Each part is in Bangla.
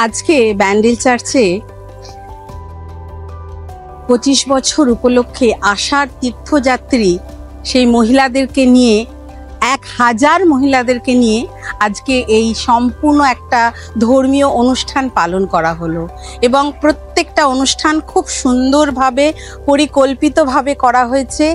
আজকে ব্যান্ডেল চার্চে 25 বছর উপলক্ষে আশার তীর্থযাত্রী সেই মহিলাদেরকে নিয়ে 1000 মহিলাদেরকে নিয়ে আজকে এই সম্পূর্ণ একটা ধর্মীয় অনুষ্ঠান পালন করা হলো এবং প্রত্যেকটা অনুষ্ঠান খুব সুন্দরভাবে পরিকল্পিতভাবে করা হয়েছে।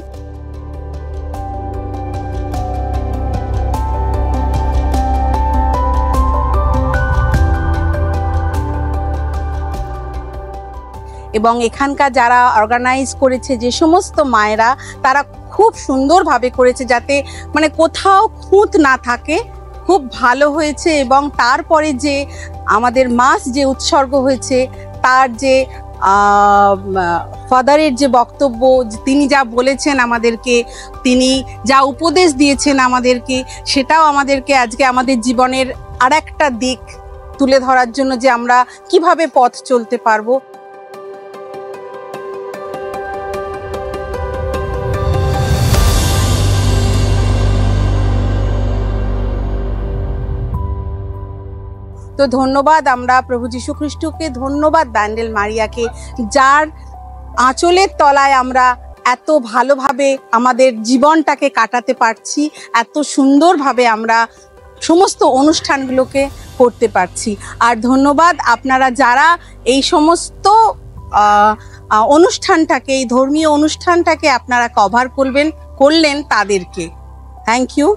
এবং এখানকার যারা অর্গানাইজ করেছে যে সমস্ত মায়েরা তারা খুব সুন্দরভাবে করেছে যাতে মানে কোথাও খুঁত না থাকে, খুব ভালো হয়েছে। এবং তারপরে যে আমাদের মাস যে উৎসর্গ হয়েছে তার যে ফাদারের যে বক্তব্য, তিনি যা বলেছেন আমাদেরকে, তিনি যা উপদেশ দিয়েছেন আমাদেরকে, সেটাও আমাদেরকে আজকে আমাদের জীবনের আরেকটা দিক তুলে ধরার জন্য যে আমরা কিভাবে পথ চলতে পারবো। তো ধন্যবাদ আমরা প্রভু যীশু খ্রিস্টকে, ধন্যবাদ ব্যান্ডেল মারিয়াকে, যার আঁচলের তলায় আমরা এত ভালোভাবে আমাদের জীবনটাকে কাটাতে পারছি, এত সুন্দরভাবে আমরা সমস্ত অনুষ্ঠানগুলোকে করতে পারছি। আর ধন্যবাদ আপনারা যারা এই সমস্ত অনুষ্ঠানটাকে, এই ধর্মীয় অনুষ্ঠানটাকে আপনারা কভার করলেন তাদেরকে। Thank you.